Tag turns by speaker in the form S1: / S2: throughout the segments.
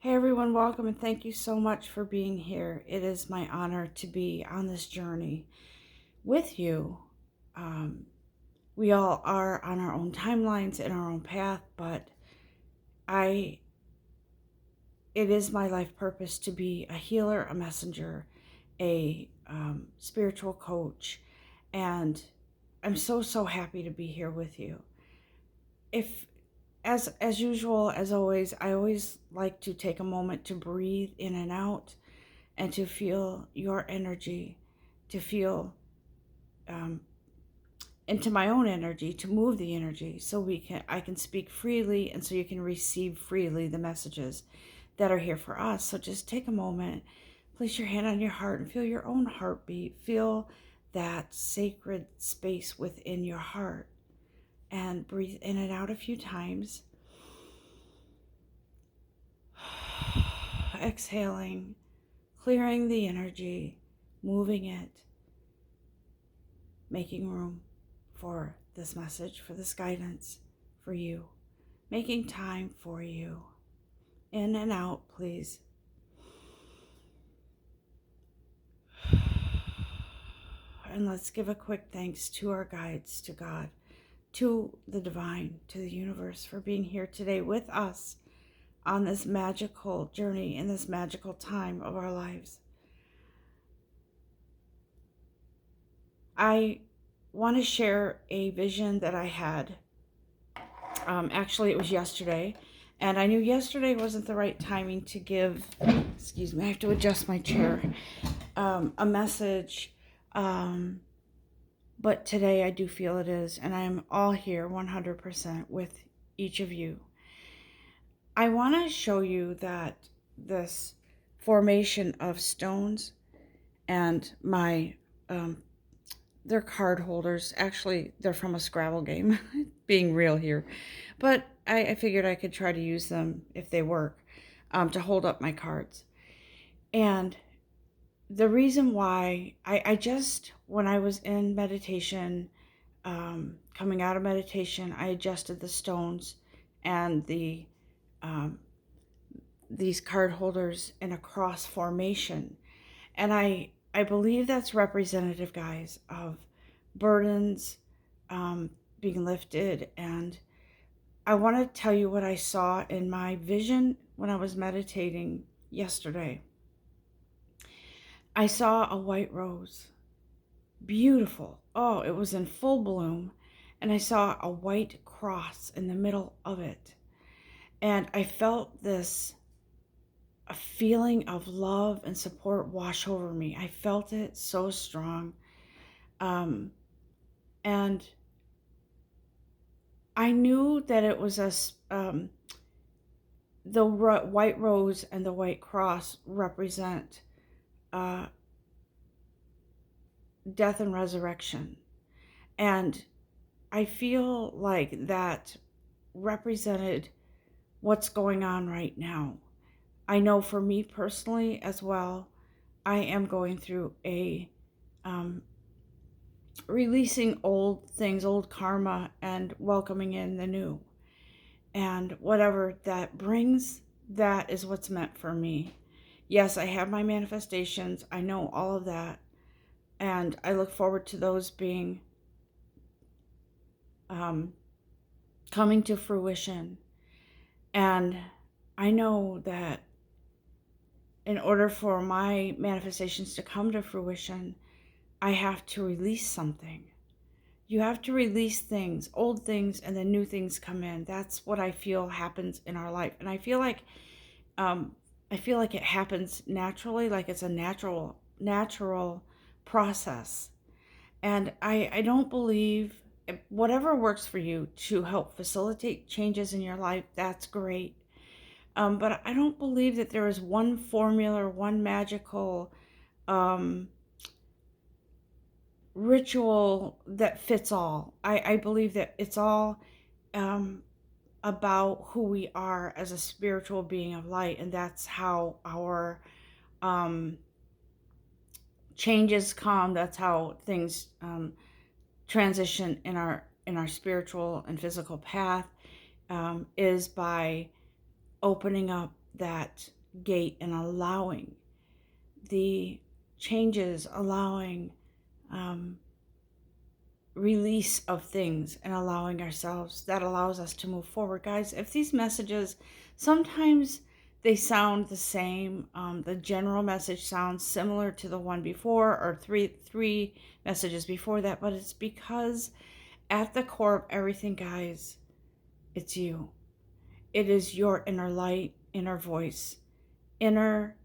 S1: Hey everyone, welcome and thank you so much for being here. It is my honor to be on this journey with you. Um, we all are on our own timelines and our own path, but I it is my life purpose to be a healer, a messenger, a spiritual coach, and I'm so happy to be here with you. If as usual, as always, I always like to take a moment to breathe in and out and to feel your energy, to feel um, into my own energy, to move the energy so I can speak freely and so you can receive freely the messages that are here for us. So just take a moment, place your hand on your heart and feel your own heartbeat. Feel that sacred space within your heart and breathe in and out a few times. Exhaling, clearing the energy, moving it, making room for this message, for this guidance for you, making time for you. In and out, please. And let's give a quick thanks to our guides, to God, to the divine, to the universe for being here today with us on this magical journey in this magical time of our lives. I want to share a vision that I had. Actually, it was yesterday, and I knew yesterday wasn't the right timing to give, excuse me, I have to adjust my chair, a message, but today I do feel it is, and I'm all here 100% with each of you. I want to show you that this formation of stones and my they're card holders. Actually, they're from a Scrabble game, being real here. But I figured I could try to use them if they work, to hold up my cards. And the reason why I just, when I was in meditation, coming out of meditation, I adjusted the stones and these card holders in a cross formation. And I believe that's representative, guys, of burdens being lifted. And I want to tell you what I saw in my vision when I was meditating yesterday. I saw a white rose, beautiful. Oh, it was in full bloom. And I saw a white cross in the middle of it. And I felt this a feeling of love and support wash over me. I felt it so strong. And I knew that it was the white rose and the white cross represent uh, death and resurrection. And I feel like that represented what's going on right now. I know for me personally as well, I am going through a releasing old things, old karma, and welcoming in the new. And whatever that brings, that is what's meant for me. Yes, I have my manifestations. I know all of that. And I look forward to those being coming to fruition. And I know that in order for my manifestations to come to fruition, I have to release something. You have to release things, old things, and then new things come in. That's what I feel happens in our life. And um, I feel like it happens naturally, like it's a natural process. And I don't believe whatever works for you to help facilitate changes in your life, that's great. But I don't believe that there is one formula, one magical ritual that fits all. I believe that it's all about who we are as a spiritual being of light, and that's how our um, changes come. That's how things transition in our spiritual and physical path, is by opening up that gate and allowing the changes, allowing um, release of things, and allowing ourselves, that allows us to move forward. Guys, if these messages, sometimes they sound the same, the general message sounds similar to the one before, or three messages before that, but it's because at the core of everything, guys, it's you. It is your inner light, inner voice, inner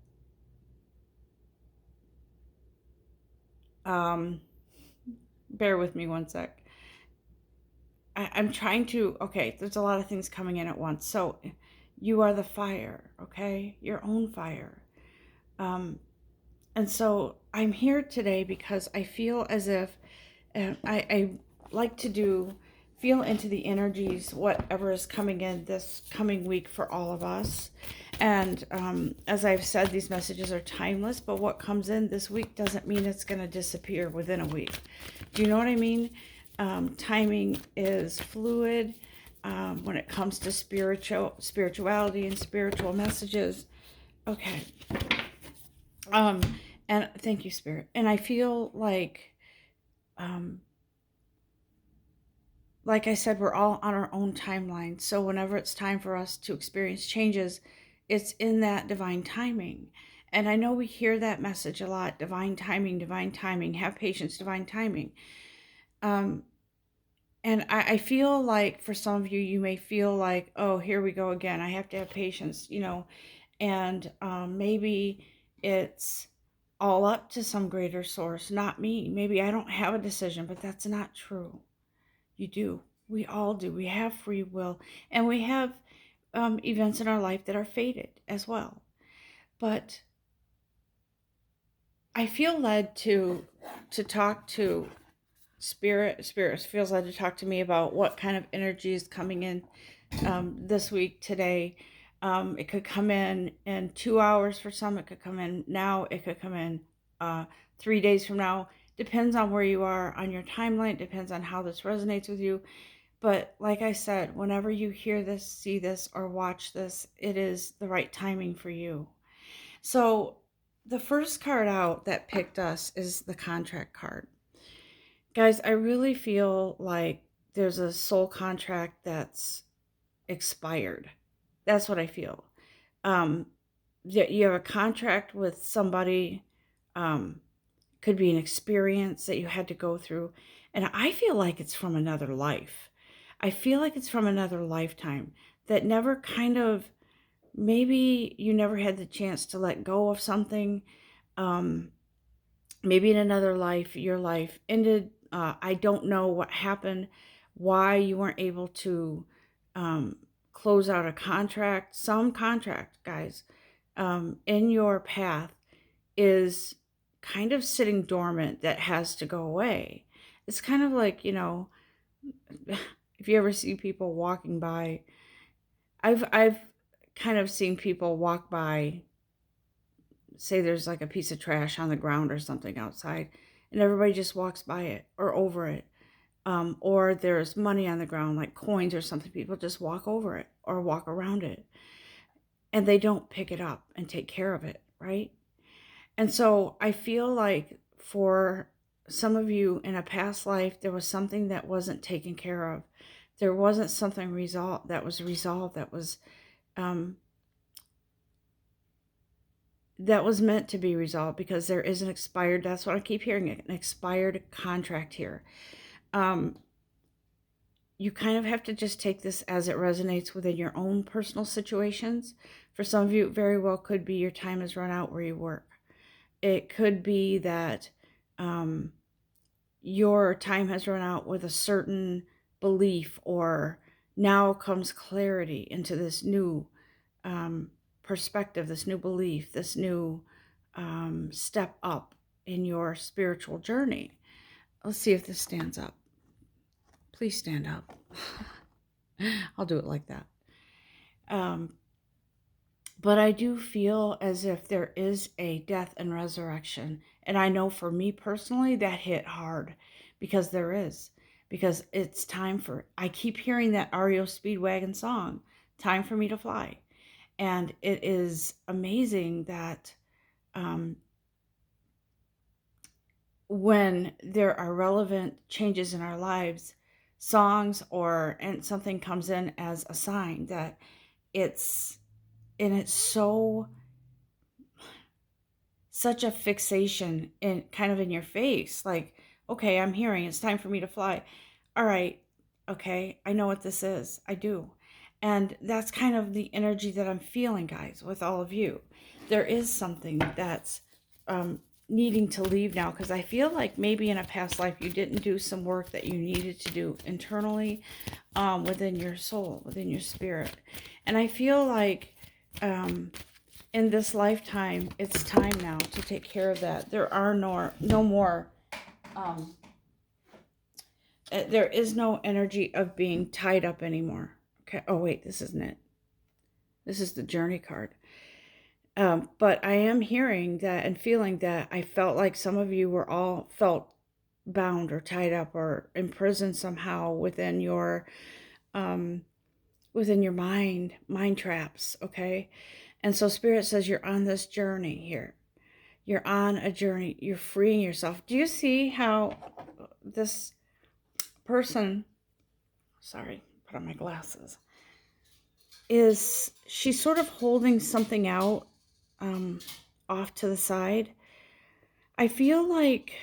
S1: um bear with me one sec. I'm trying to, okay, there's a lot of things coming in at once. So you are the fire, okay? Your own fire. Um, and so I'm here today because I feel as if I like to feel into the energies, whatever is coming in this coming week for all of us. And as I've said, these messages are timeless, but what comes in this week doesn't mean it's going to disappear within a week. Do you know what I mean? Timing is fluid when it comes to spirituality and spiritual messages. Okay. Um, and thank you, Spirit. And I feel um, like I said, we're all on our own timeline. So whenever it's time for us to experience changes, it's in that divine timing. And I know we hear that message a lot: divine timing, have patience, divine timing. Um, and I feel like for some of you, you may feel like, oh, here we go again. I have to have patience, and maybe it's all up to some greater source, not me. Maybe I don't have a decision, but that's not true. You do. We all do. We have free will, and we have events in our life that are fated as well. But I feel led to talk to Spirit. Spirit feels led to talk to me about what kind of energy is coming in this week, today. It could come in 2 hours for some. It could come in now. It could come in 3 days from now. Depends on where you are on your timeline. Depends on how this resonates with you. But like I said, whenever you hear this, see this, or watch this, it is the right timing for you. So the first card out that picked us is the contract card. Guys, I really feel like there's a soul contract that's expired. That's what I feel. Um, you have a contract with somebody, could be an experience that you had to go through. And I feel like it's from another life. I feel like it's from another lifetime that never kind of, maybe you never had the chance to let go of something. Um, Maybe in another life, your life ended. I don't know what happened, why you weren't able to um, close out a contract. Some contract, guys, in your path is kind of sitting dormant that has to go away. It's kind of like, if you ever see people walking by, I've kind of seen people walk by, say there's like a piece of trash on the ground or something outside, and everybody just walks by it or over it. Or there's money on the ground, like coins or something, people just walk over it or walk around it, and they don't pick it up and take care of it, right? And so I feel like for some of you in a past life, there was something that wasn't taken care of. There wasn't something resolved, that was um, meant to be resolved, because there is an expired, that's what I keep hearing, an expired contract here. You kind of have to just take this as it resonates within your own personal situations. For some of you, it very well could be your time has run out where you work. It could be that your time has run out with a certain belief, or now comes clarity into this new perspective, this new belief, this new step up in your spiritual journey. Let's see if this stands up. Please stand up. I'll do it like that. But I do feel as if there is a death and resurrection. And I know for me personally, that hit hard, because there is. Because it's time for, I keep hearing that REO Speedwagon song, time for me to fly. And it is amazing that um, when there are relevant changes in our lives, songs or and something comes in as a sign that it's and it's so such a fixation in kind of in your face, like, okay, I'm hearing it's time for me to fly. All right, okay, I know what this is. I do. And that's kind of the energy that I'm feeling, guys, with all of you. There is something that's needing to leave now, because I feel like maybe in a past life you didn't do some work that you needed to do internally, within your soul, within your spirit. And I feel like um, in this lifetime, it's time now to take care of that. There are no more. Um, there is no energy of being tied up anymore. Okay. Oh wait, this isn't it. This is the journey card. But I am hearing that and feeling that I felt like some of you were all felt bound or tied up or imprisoned somehow um, within your mind traps. Okay. And so Spirit says you're on this journey here. You're on a journey. You're freeing yourself. Do you see how this person, sorry, put on my glasses, is she's sort of holding something out um, off to the side? I feel like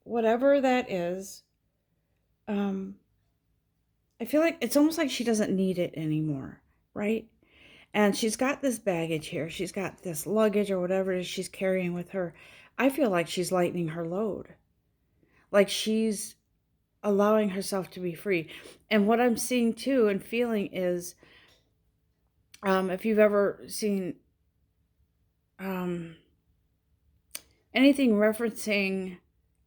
S1: whatever that is, um, I feel like it's almost like she doesn't need it anymore, right? And she's got this baggage here. She's got this luggage or whatever it is she's carrying with her. I feel like she's lightening her load. Like she's allowing herself to be free. And what I'm seeing too and feeling is if you've ever seen um, anything referencing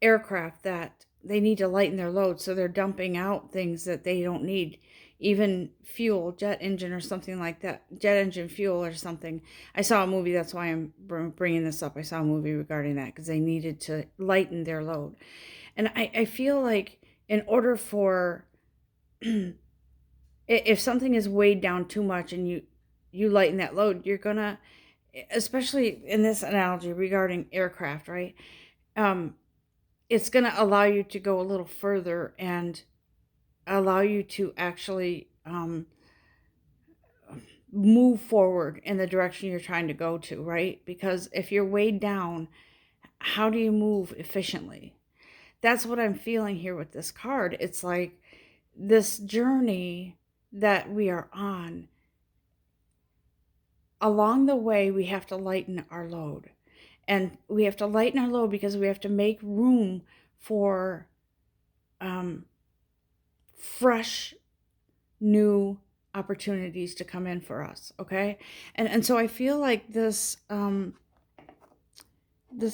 S1: aircraft that they need to lighten their load, so they're dumping out things that they don't need, even fuel, jet engine or something like that, jet engine fuel or something. I saw a movie, that's why I'm bringing this up. I saw a movie regarding that because they needed to lighten their load. And I feel like in order for if something is weighed down too much and you lighten that load, you're gonna, especially in this analogy regarding aircraft, right? um it's gonna allow you to go a little further and allow you to actually move forward in the direction you're trying to go to, right? Because if you're weighed down, how do you move efficiently? That's what I'm feeling here with this card. It's like this journey that we are on, along the way, we have to lighten our load. And we have to lighten our load because we have to make room for um, fresh, new opportunities to come in for us. Okay. And so I feel like this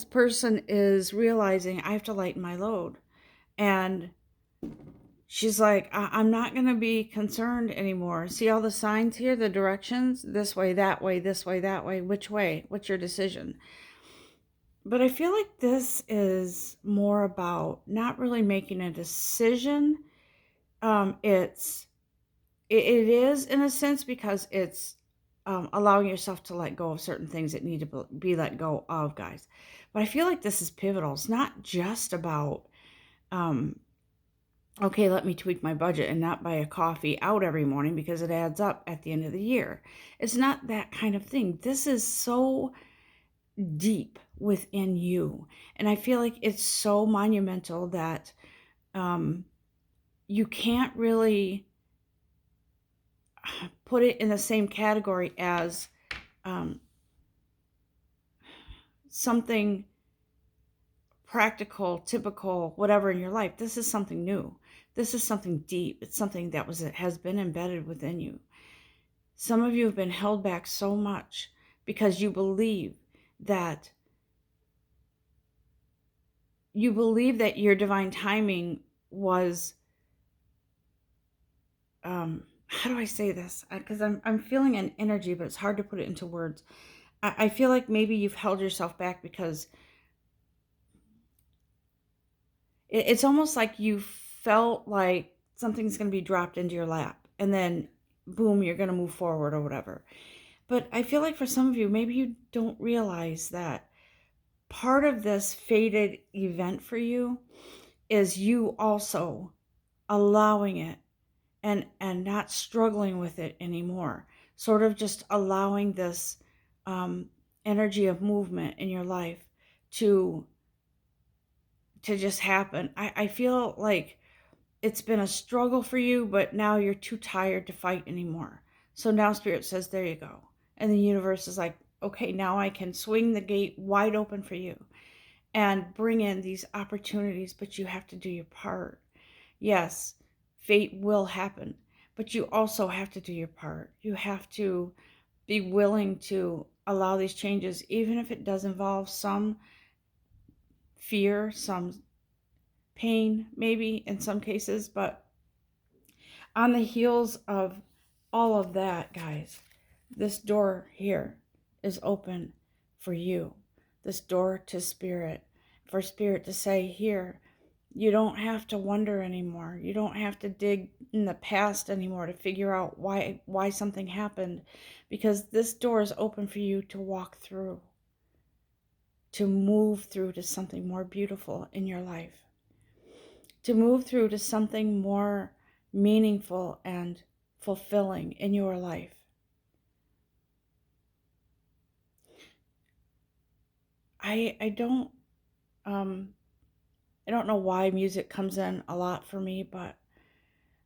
S1: person is realizing I have to lighten my load. And she's like, I'm not going to be concerned anymore. See all the signs here, the directions, this way, that way, this way, that way. Which way? What's your decision? But I feel like this is more about not really making a decision. It is in a sense because it's allowing yourself to let go of certain things that need to be let go of, guys. But I feel like this is pivotal. It's not just about um, okay, let me tweak my budget and not buy a coffee out every morning because it adds up at the end of the year. It's not that kind of thing. This is so deep within you. And I feel like it's so monumental that um, you can't really put it in the same category as um, something practical, typical, whatever in your life. This is something new. This is something deep. It's something that has been embedded within you. Some of you have been held back so much because that you believe that your divine timing was how do I say this? Because I'm feeling an energy, but it's hard to put it into words. I feel like maybe you've held yourself back because it's almost like you felt like something's going to be dropped into your lap, and then boom, you're going to move forward or whatever. But I feel like for some of you, maybe you don't realize that part of this fated event for you is you also allowing it and not struggling with it anymore, sort of just allowing this um, energy of movement in your life to just happen. I feel like it's been a struggle for you, but now you're too tired to fight anymore. So now Spirit says, there you go. And the universe is like, okay, now I can swing the gate wide open for you and bring in these opportunities, but you have to do your part. Yes, fate will happen, but you also have to do your part. You have to be willing to allow these changes, even if it does involve some fear, some pain, maybe in some cases. But on the heels of all of that, guys, this door here is open for you. This door to Spirit, for Spirit to say, here, you don't have to wonder anymore. You don't have to dig in the past anymore to figure out why something happened, because this door is open for you to walk through, to move through to something more beautiful in your life, to move through to something more meaningful and fulfilling in your life. I don't I don't know why music comes in a lot for me, but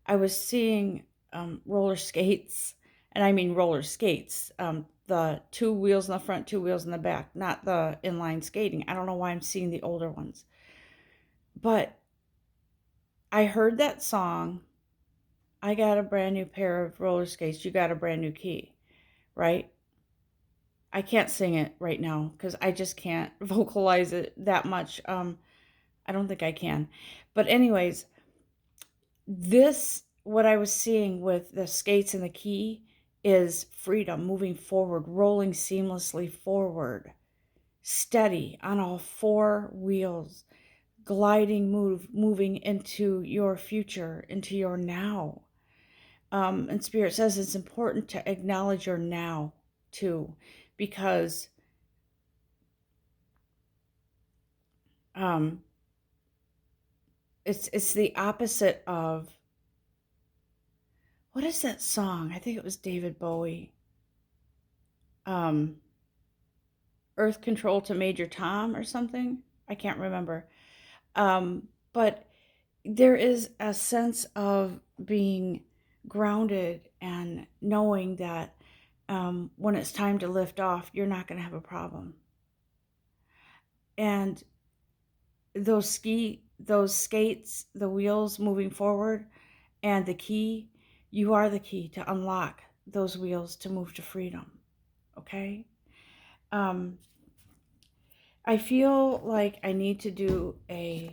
S1: I was seeing roller skates, and I mean roller skates, the two wheels in the front, two wheels in the back, not the inline skating. I don't know why I'm seeing the older ones. But I heard that song, I got a brand new pair of roller skates, you got a brand new key, right? I can't sing it right now because I just can't vocalize it that much. I don't think I can. But anyways, this, what I was seeing with the skates and the key, is freedom, moving forward, rolling seamlessly forward, steady on all four wheels, gliding, moving into your future, into your now. And Spirit says it's important to acknowledge your now too, because um, it's the opposite of, what is that song? I think it was David Bowie. Um, Earth Control to Major Tom or something. I can't remember. But there is a sense of being grounded and knowing that when it's time to lift off, you're not going to have a problem. And those skates, the wheels moving forward, and the key, you are the key to unlock those wheels to move to freedom. Okay? Um, I feel like I need to do a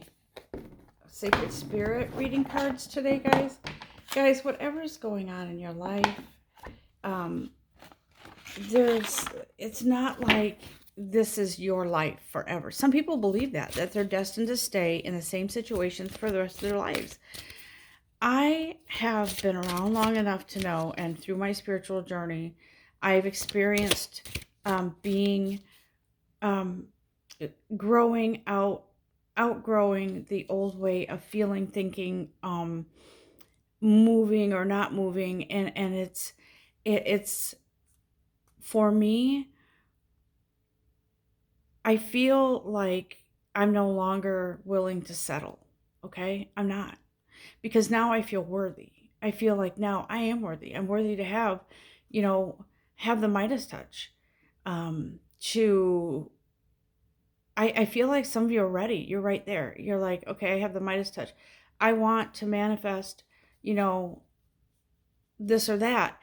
S1: Sacred Spirit reading cards today, guys. Guys, whatever's going on in your life, um, it's not like this is your life forever. Some people believe that they're destined to stay in the same situations for the rest of their lives. I have been around long enough to know, and through my spiritual journey, I've experienced being um, growing outgrowing the old way of feeling, thinking, moving or not moving, and it's for me, I feel like I'm no longer willing to settle. Okay, I'm not, because now I feel worthy. I feel like now I am worthy. I'm worthy to have, have the Midas touch, to I feel like some of you are ready. You're right there. You're like, okay, I have the Midas touch. I want to manifest, you know, this or that.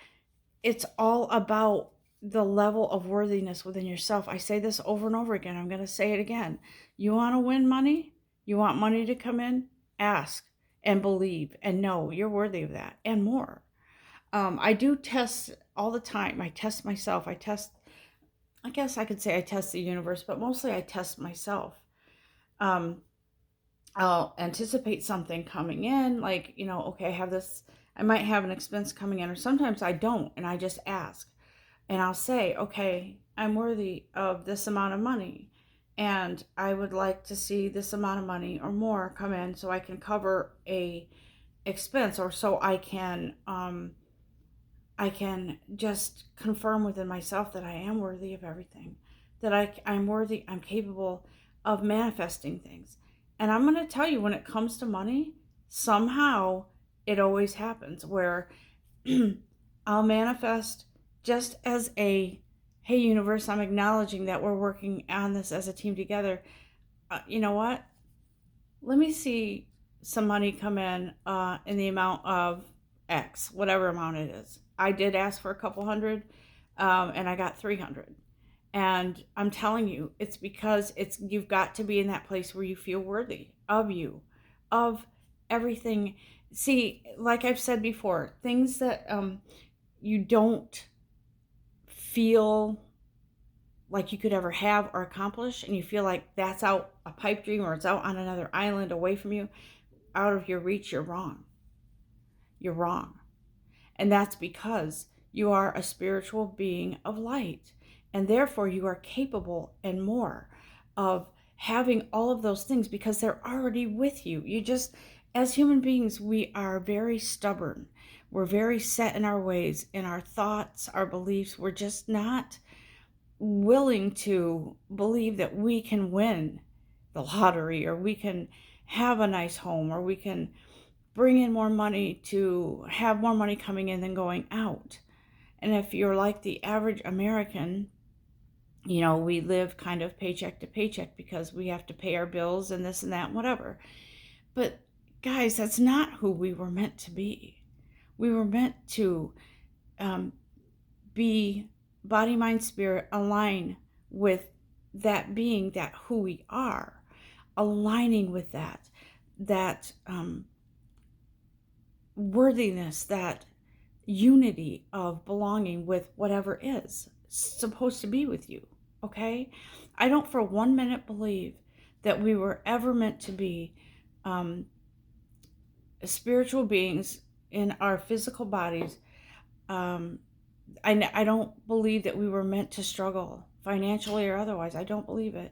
S1: It's all about the level of worthiness within yourself. I say this over and over again. I'm going to say it again. You want to win money? You want money to come in? Ask and believe and know you're worthy of that and more. I do test all the time. I test myself. I guess I could say I test the universe, but mostly I test myself. Um, I'll anticipate something coming in, like, okay, I have this I might have an expense coming in, or sometimes I don't, and I just ask. And I'll say, okay, I'm worthy of this amount of money, and I would like to see this amount of money or more come in so I can cover a expense, or so I can just confirm within myself that I am worthy of everything, that I'm worthy, I'm capable of manifesting things. And I'm going to tell you, when it comes to money, somehow it always happens where I'll manifest just as a, hey, universe, I'm acknowledging that we're working on this as a team together. You know what? Let me see some money come in the amount of X, whatever amount it is. I did ask for a couple hundred, and I got 300. And I'm telling you, it's because you've got to be in that place where you feel worthy of you, of everything. See, like I've said before, things that you don't feel like you could ever have or accomplish, and you feel like that's out a pipe dream, or it's out on another island away from you, out of your reach, you're wrong. You're wrong. And that's because you are a spiritual being of light. And therefore, you are capable and more of having all of those things because they're already with you. You just, as human beings, we are very stubborn. We're very set in our ways, in our thoughts, our beliefs. We're just not willing to believe that we can win the lottery, or we can have a nice home, or we can bring in more money, to have more money coming in than going out. And if you're like the average American, we live kind of paycheck to paycheck because we have to pay our bills and this and that and whatever. But guys, that's not who we were meant to be. We were meant to be body, mind, spirit, align with that being, that who we are, aligning with that worthiness, that unity of belonging with whatever is supposed to be with you. Okay? I don't for 1 minute believe that we were ever meant to be spiritual beings in our physical bodies. I don't believe that we were meant to struggle financially or otherwise. I don't believe it.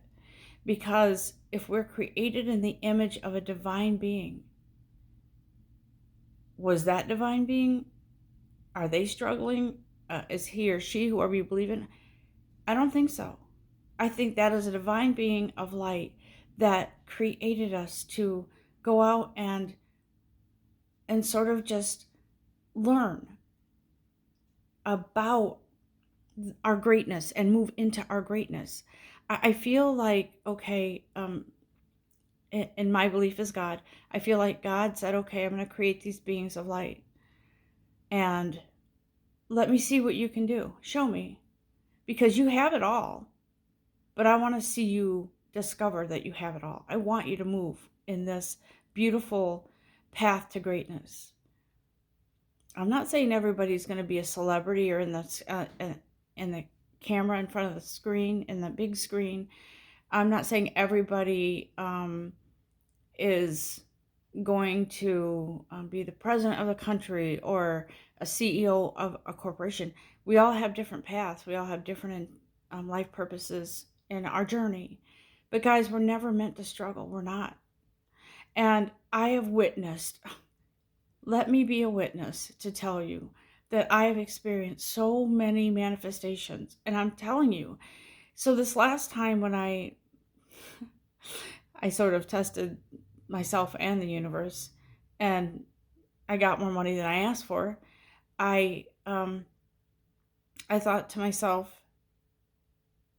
S1: Because if we're created in the image of a divine being, was that divine being, are they struggling? Is he or she, whoever you believe in? I don't think so. I think that is a divine being of light that created us to go out and sort of just learn about our greatness and move into our greatness. I feel like, okay, in my belief is God, I feel like God said, okay, I'm going to create these beings of light, and let me see what you can do. Show me, because you have it all, but I want to see you discover that you have it all. I want you to move in this beautiful path to greatness. I'm not saying everybody's going to be a celebrity or in the camera in front of the screen, in the big screen. I'm not saying everybody is going to be the president of the country or a CEO of a corporation. We all have different paths. We all have different life purposes in our journey. But guys, we're never meant to struggle. We're not. And I have witnessed, let me be a witness to tell you that I have experienced so many manifestations. And I'm telling you, so this last time when I sort of tested myself and the universe, and I got more money than I asked for, I thought to myself,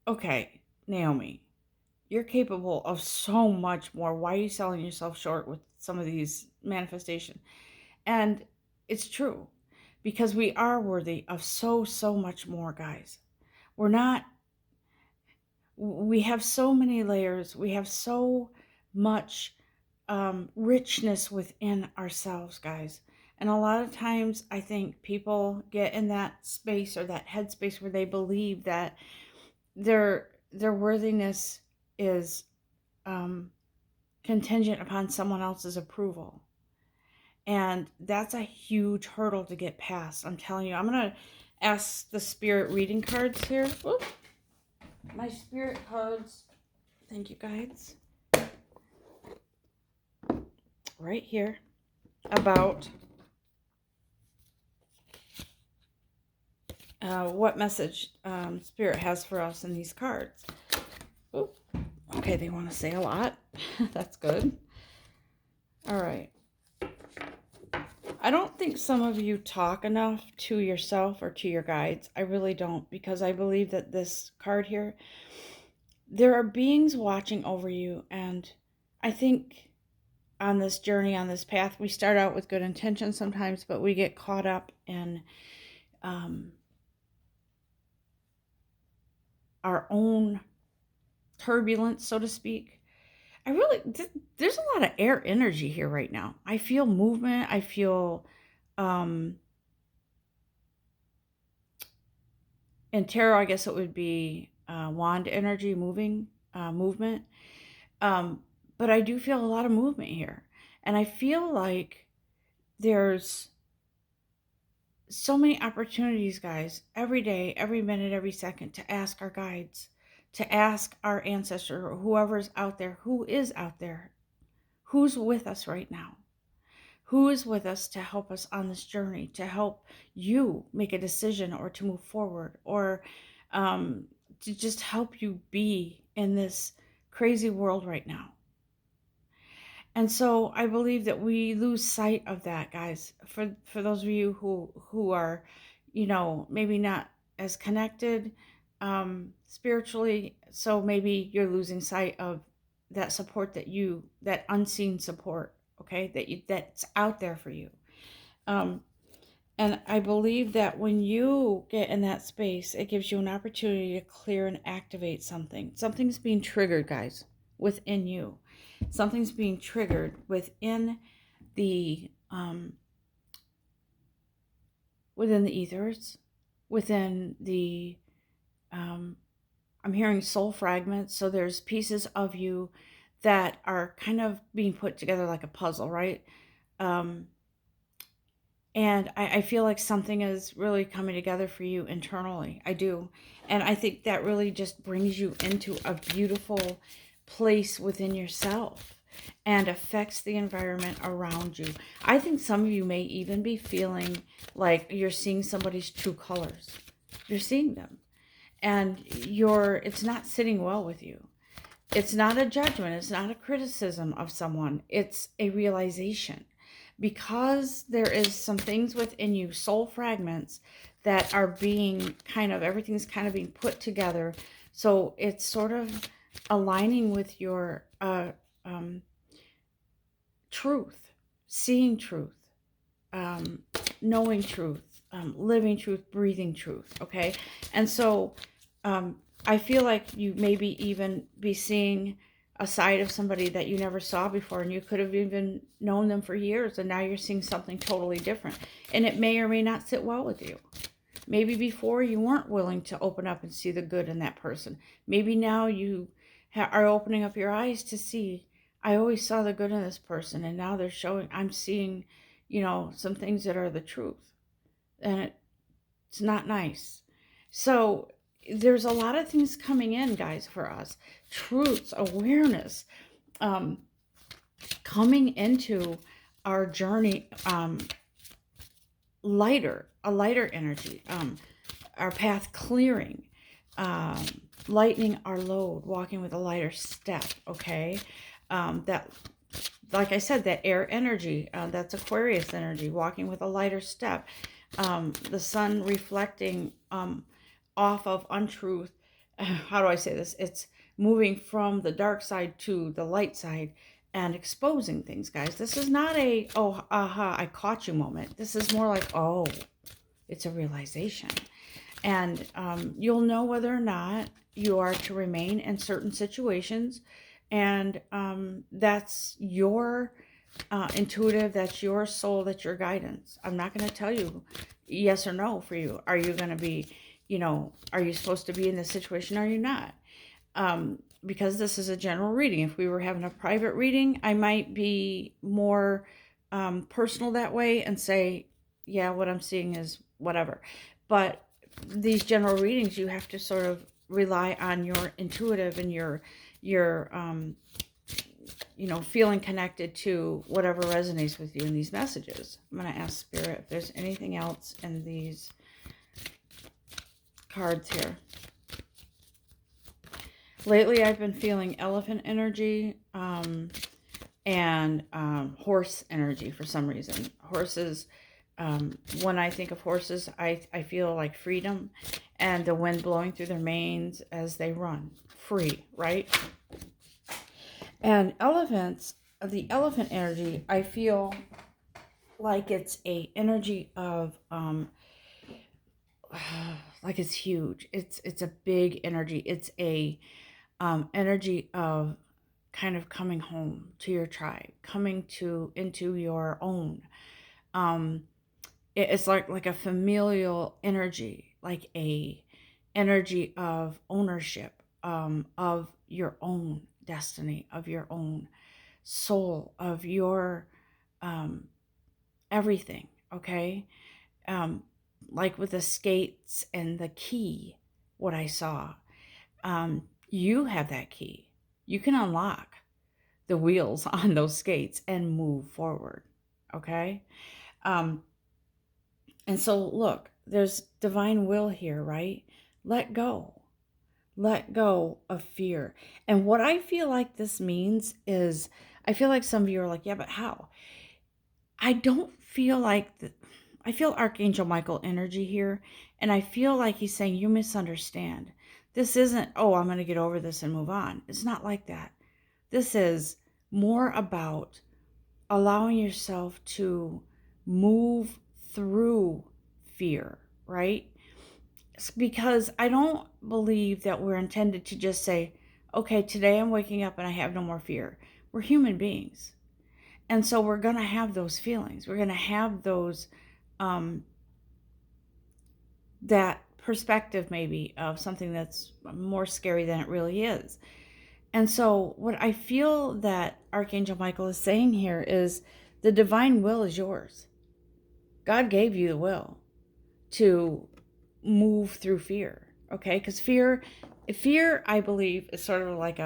S1: okay, Naomi, you're capable of so much more. Why are you selling yourself short with some of these manifestations? And it's true, because we are worthy of so much more, guys. We have so many layers. We have so much richness within ourselves, guys. And a lot of times I think people get in that space, or that headspace, where they believe that their worthiness is contingent upon someone else's approval. And that's a huge hurdle to get past. I'm telling you, I'm going to ask the spirit reading cards here. Oop, my spirit cards. Thank you, guides. Right here about what message spirit has for us in these cards. Oop. Okay, they want to say a lot. That's good. All right. I don't think some of you talk enough to yourself or to your guides. I really don't, because I believe that this card here, there are beings watching over you. And I think on this journey, on this path, we start out with good intentions sometimes, but we get caught up in our own turbulence, so to speak. There's a lot of air energy here right now. I feel movement. I feel, in tarot, I guess it would be wand energy, movement. But I do feel a lot of movement here. And I feel like there's so many opportunities, guys, every day, every minute, every second, to ask our guides, to ask our ancestor, or whoever's out there, who is out there, who's with us right now, who is with us to help us on this journey, to help you make a decision or to move forward, or to just help you be in this crazy world right now. And so I believe that we lose sight of that, guys. For those of you who are, maybe not as connected spiritually, so maybe you're losing sight of that support, that unseen support, okay, that's out there for you. And I believe that when you get in that space, it gives you an opportunity to clear and activate something. Something's being triggered, guys, within you. Something's being triggered within the ethers, within the I'm hearing soul fragments. So there's pieces of you that are kind of being put together like a puzzle, right? And I feel like something is really coming together for you internally. I do. And I think that really just brings you into a beautiful place within yourself and affects the environment around you. I think some of you may even be feeling like you're seeing somebody's true colors. You're seeing them. And it's not sitting well with you. It's not a judgment. It's not a criticism of someone. It's a realization. Because there is some things within you, soul fragments, that are being everything's kind of being put together. So it's sort of aligning with your truth, seeing truth, knowing truth, living truth, breathing truth, okay? And so I feel like you maybe even be seeing a side of somebody that you never saw before, and you could have even known them for years, and now you're seeing something totally different. And it may or may not sit well with you. Maybe before you weren't willing to open up and see the good in that person. Maybe now you are opening up your eyes to see, I always saw the good in this person, and now I'm seeing, some things that are the truth. And it's not nice. So there's a lot of things coming in, guys, for us. Truths, awareness, coming into our journey, a lighter energy, our path clearing, lightening our load, walking with a lighter step, okay? That, like I said, that air energy, that's Aquarius energy, walking with a lighter step. The sun reflecting off of untruth. How do I say this? It's moving from the dark side to the light side and exposing things, guys. This is not a, oh, aha, I caught you moment. This is more like, oh, it's a realization. And you'll know whether or not you are to remain in certain situations. And that's your intuitive, that's your soul, that's your guidance. I'm not going to tell you yes or no for you. Are you going to be, are you supposed to be in this situation? Or are you not? Because this is a general reading. If we were having a private reading, I might be more personal that way and say, yeah, what I'm seeing is whatever. But these general readings, you have to sort of rely on your intuitive and your feeling connected to whatever resonates with you in these messages. I'm going to ask Spirit if there's anything else in these cards here. Lately, I've been feeling elephant energy and horse energy for some reason. Horses, when I think of horses, I feel like freedom and the wind blowing through their manes as they run free, right? And elephants, the elephant energy, I feel like it's a energy of like it's huge. It's a big energy. It's a energy of kind of coming home to your tribe, coming into your own. It's like a familial energy, like a energy of ownership, of your own destiny, of your own soul, of your everything. Okay, um, like with the skates and the key, what I saw, you have that key. You can unlock the wheels on those skates and move forward. Okay, and so look, there's divine will here, right? Let go. Let go of fear. And what I feel like this means is, I feel like some of you are like, yeah, but how? I don't feel like I feel Archangel Michael energy here, and I feel like he's saying, you misunderstand. This isn't, oh, I'm going to get over this and move on. It's not like that. This is more about allowing yourself to move through fear, right? Because I don't believe that we're intended to just say, okay, today I'm waking up and I have no more fear. We're human beings. And so we're going to have those feelings. We're going to have those, that perspective maybe of something that's more scary than it really is. And so what I feel that Archangel Michael is saying here is the divine will is yours. God gave you the will to move through fear, okay? Because fear, I believe, is sort of like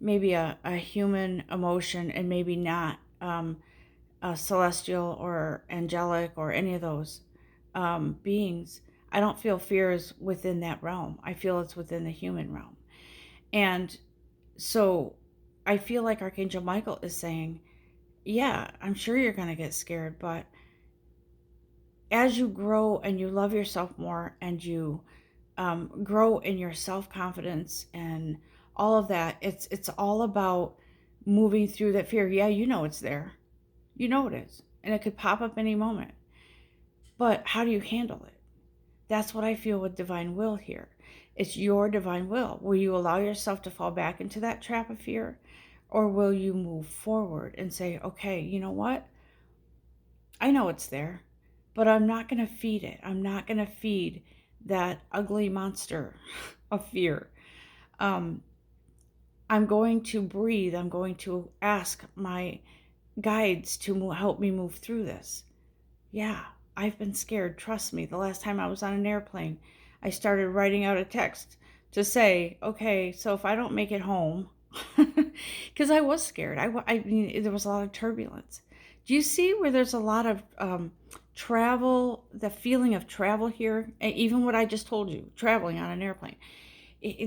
S1: maybe a human emotion, and maybe not a celestial or angelic or any of those beings. I don't feel fear is within that realm. I feel it's within the human realm. And so I feel like Archangel Michael is saying, yeah, I'm sure you're going to get scared, but as you grow and you love yourself more, and you grow in your self-confidence and all of that, it's all about moving through that fear. Yeah, you know it's there. You know it is. And it could pop up any moment. But how do you handle it? That's what I feel with divine will here. It's your divine will. Will you allow yourself to fall back into that trap of fear? Or will you move forward and say, okay, you know what? I know it's there, but I'm not going to feed it. I'm not going to feed that ugly monster of fear. I'm going to breathe. I'm going to ask my guides to help me move through this. Yeah, I've been scared. Trust me. The last time I was on an airplane, I started writing out a text to say, okay, so if I don't make it home, because I was scared. I mean, there was a lot of turbulence. Do you see where there's a lot of travel, the feeling of travel here? Even what I just told you, traveling on an airplane.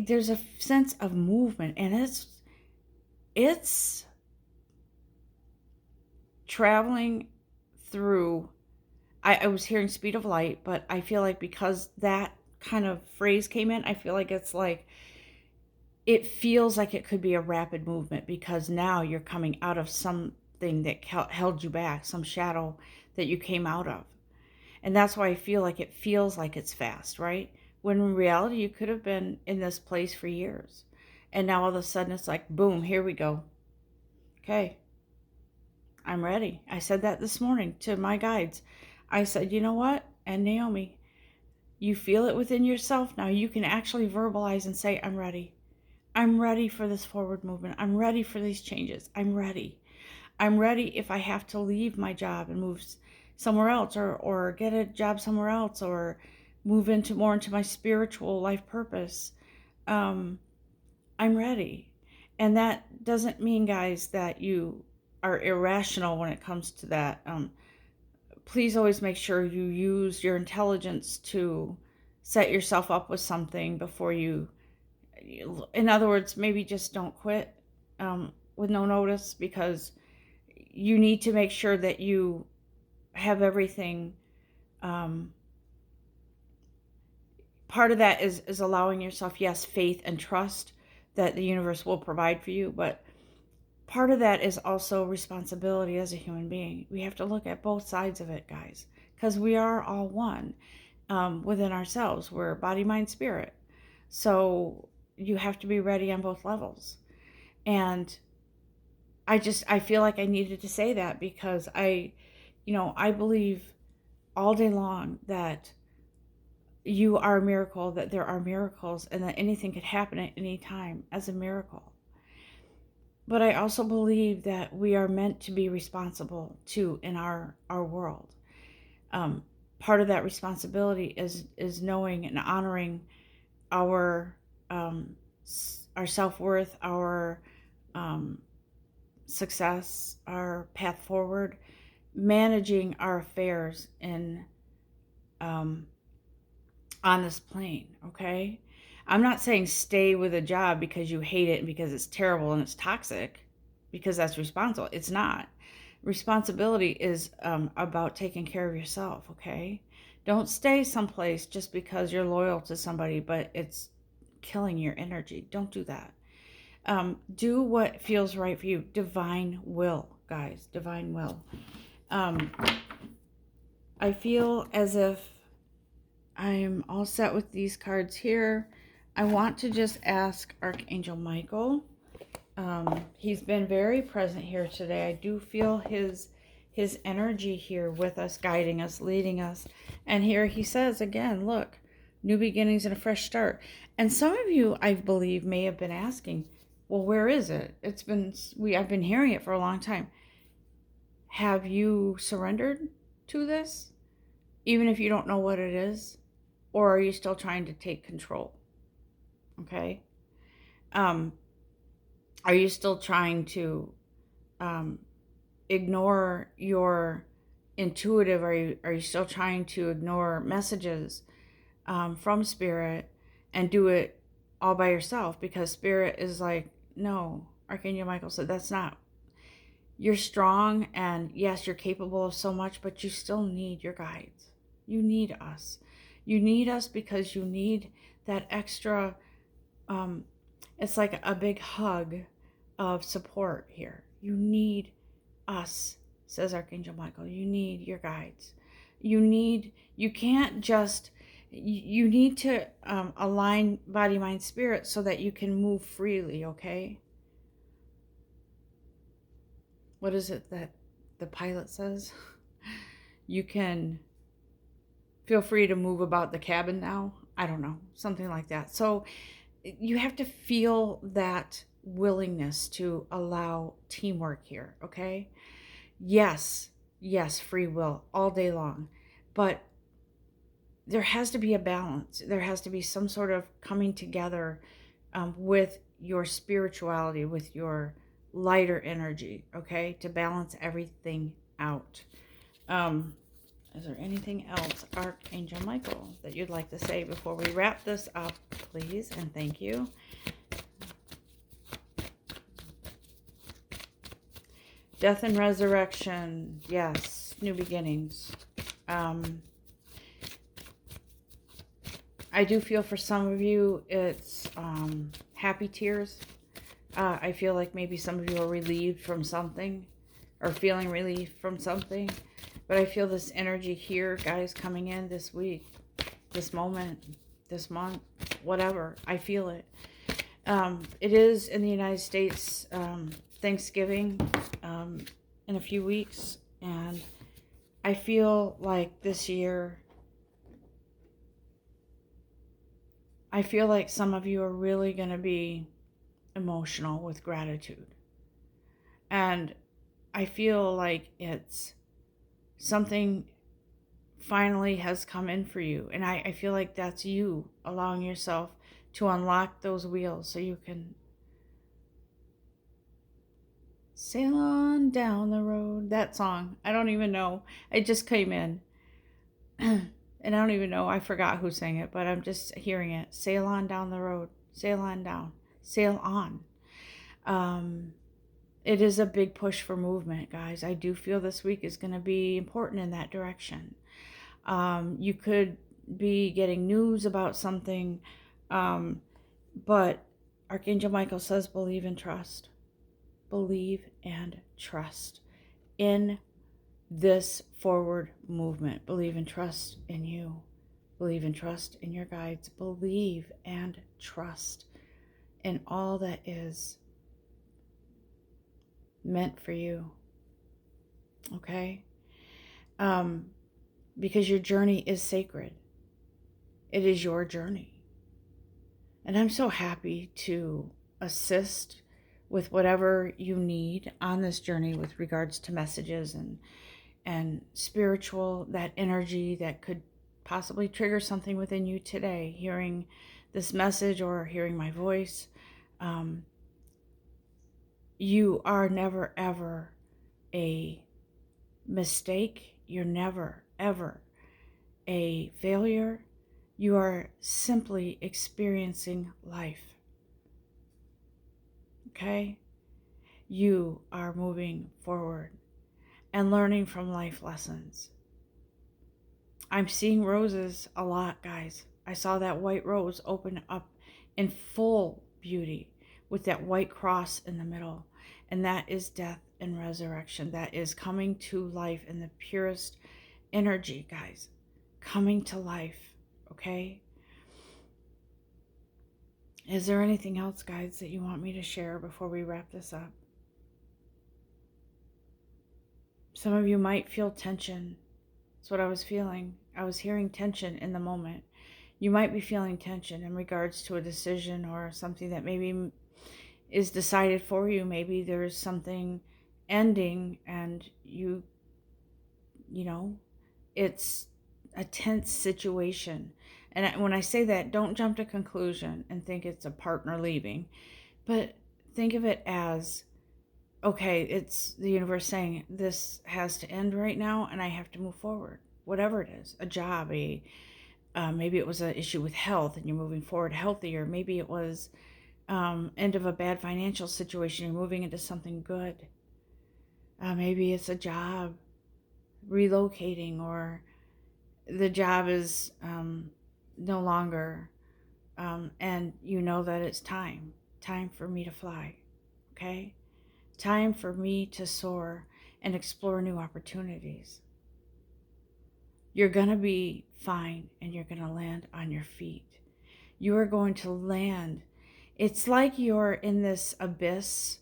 S1: There's a sense of movement, and it's traveling through. I was hearing speed of light, but I feel like because that kind of phrase came in, I feel like it's like, it feels like it could be a rapid movement, because now you're coming out of something that held you back, some shadow that you came out of. And that's why I feel like it feels like it's fast, right? When in reality, you could have been in this place for years. And now all of a sudden it's like, boom, here we go. Okay, I'm ready. I said that this morning to my guides. I said, you know what? And Naomi, you feel it within yourself. Now you can actually verbalize and say, I'm ready. I'm ready for this forward movement. I'm ready for these changes. I'm ready. I'm ready if I have to leave my job and move somewhere else, or get a job somewhere else, or move into more into my spiritual life purpose. Um, I'm ready. And that doesn't mean, guys, that you are irrational when it comes to that. Please always make sure you use your intelligence to set yourself up with something before you, in other words, maybe just don't quit with no notice, because you need to make sure that you have everything. Um, Part of that is allowing yourself, yes, faith and trust that the universe will provide for you, but part of that is also responsibility as a human being. We have to look at both sides of it, guys, because we are all one within ourselves. We're body, mind, spirit. So you have to be ready on both levels. And I feel like I needed to say that because I believe all day long that you are a miracle, that there are miracles, and that anything could happen at any time as a miracle. But I also believe that we are meant to be responsible too in our world. Um, Part of that responsibility is knowing and honoring our um, our self-worth, our um, success, our path forward, managing our affairs in um, on this plane. Okay, I'm not saying stay with a job because you hate it and because it's terrible and it's toxic, because that's responsible. It's not. Responsibility is about taking care of yourself. Okay, don't stay someplace just because you're loyal to somebody, but it's killing your energy. Don't do that. Do what feels right for you. Divine will, guys. Divine will. Um, I feel as if I'm all set with these cards here. I want to just ask Archangel Michael. He's been very present here today. I do feel his energy here with us, guiding us, leading us. And here he says again, look, new beginnings and a fresh start. And some of you, I believe, may have been asking, well, where is it? I've been hearing it for a long time. Have you surrendered to this? Even if you don't know what it is? Or are you still trying to take control? Okay. Um, are you still trying to um, ignore your intuitive? Are you still trying to ignore messages from spirit and do it all by yourself? Because spirit is like, no. Archangel Michael said that's not. You're strong, and yes, you're capable of so much, but you still need your guides. You need us. You need us because you need that extra. Um, it's like a big hug of support here. You need us, says Archangel Michael. You need your guides. You can't just, you need to align body, mind, spirit so that you can move freely, okay? What is it that the pilot says? You can feel free to move about the cabin now. I don't know, something like that. So you have to feel that willingness to allow teamwork here, okay? Yes, yes, free will all day long. But there has to be a balance. There has to be some sort of coming together with your spirituality, with your lighter energy, okay, to balance everything out. Um, is there anything else, Archangel Michael, that you'd like to say before we wrap this up, please? And thank you. Death and resurrection. Yes. New beginnings. I do feel for some of you it's happy tears. I feel like maybe some of you are relieved from something or feeling relief from something. But I feel this energy here, guys, coming in this week, this moment, this month, whatever. I feel it. It is in the United States Thanksgiving in a few weeks. And I feel like this year, I feel like some of you are really going to be emotional with gratitude. And I feel like it's something finally has come in for you. And I feel like that's you allowing yourself to unlock those wheels so you can sail on down the road. That song, I don't even know. It just came in. And I don't even know. I forgot who sang it, but I'm just hearing it. Sail on down the road. Sail on down. Sail on. Um, it is a big push for movement, guys. I do feel this week is going to be important in that direction. You could be getting news about something, but Archangel Michael says believe and trust. Believe and trust in this forward movement. Believe and trust in you. Believe and trust in your guides. Believe and trust in all that is meant for you. Okay? Because your journey is sacred. It is your journey. And I'm so happy to assist with whatever you need on this journey with regards to messages and spiritual, that energy that could possibly trigger something within you today, hearing this message or hearing my voice. You are never, ever a mistake. You're never, ever a failure. You are simply experiencing life. Okay? You are moving forward and learning from life lessons. I'm seeing roses a lot, guys. I saw that white rose open up in full beauty with that white cross in the middle. And that is death and resurrection. That is coming to life in the purest energy, guys. Coming to life, okay? Is there anything else, guys, that you want me to share before we wrap this up? Some of you might feel tension. That's what I was feeling. I was hearing tension in the moment. You might be feeling tension in regards to a decision or something that maybe is decided for you. Maybe there's something ending and you know, it's a tense situation. And when I say that, don't jump to conclusion and think it's a partner leaving, but think of it as, okay, it's the universe saying this has to end right now and I have to move forward. Whatever it is, a job, maybe it was an issue with health and you're moving forward healthier. Maybe it was end of a bad financial situation, you're moving into something good. Maybe it's a job, relocating, or the job is no longer, and you know that it's time for me to fly, okay? Time for me to soar and explore new opportunities. You're going to be fine and you're going to land on your feet. You are going to land. It's like you're in this abyss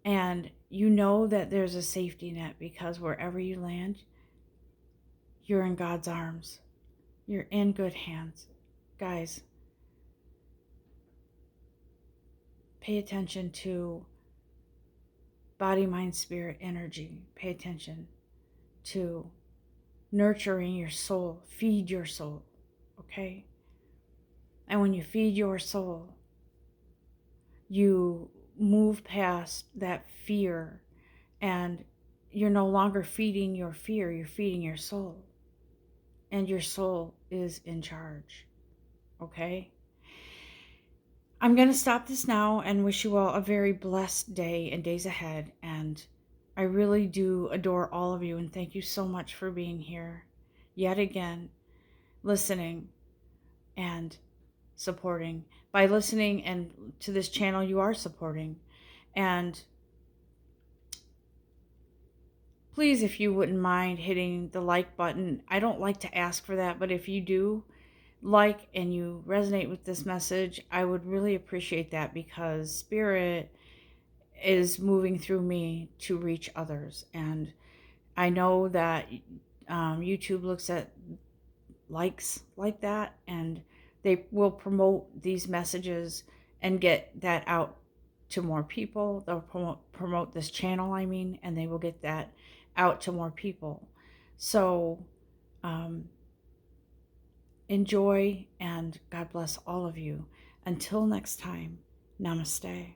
S1: and you know that there's a safety net because wherever you land, you're in God's arms. You're in good hands. Guys, pay attention to body, mind, spirit, energy. Pay attention to nurturing your soul. Feed your soul, okay? And when you feed your soul, you move past that fear and you're no longer feeding your fear, you're feeding your soul. And your soul is in charge, okay? I'm going to stop this now and wish you all a very blessed day and days ahead. And I really do adore all of you and thank you so much for being here yet again, listening and supporting. By listening and to this channel, you are supporting. And please, if you wouldn't mind hitting the like button. I don't like to ask for that, but if you do like and you resonate with this message, I would really appreciate that because Spirit is moving through me to reach others. And I know that YouTube looks at likes like that and they will promote these messages and get that out to more people. They'll promote this channel, I mean, and they will get that out to more people. So um, enjoy, and God bless all of you. Until next time, namaste.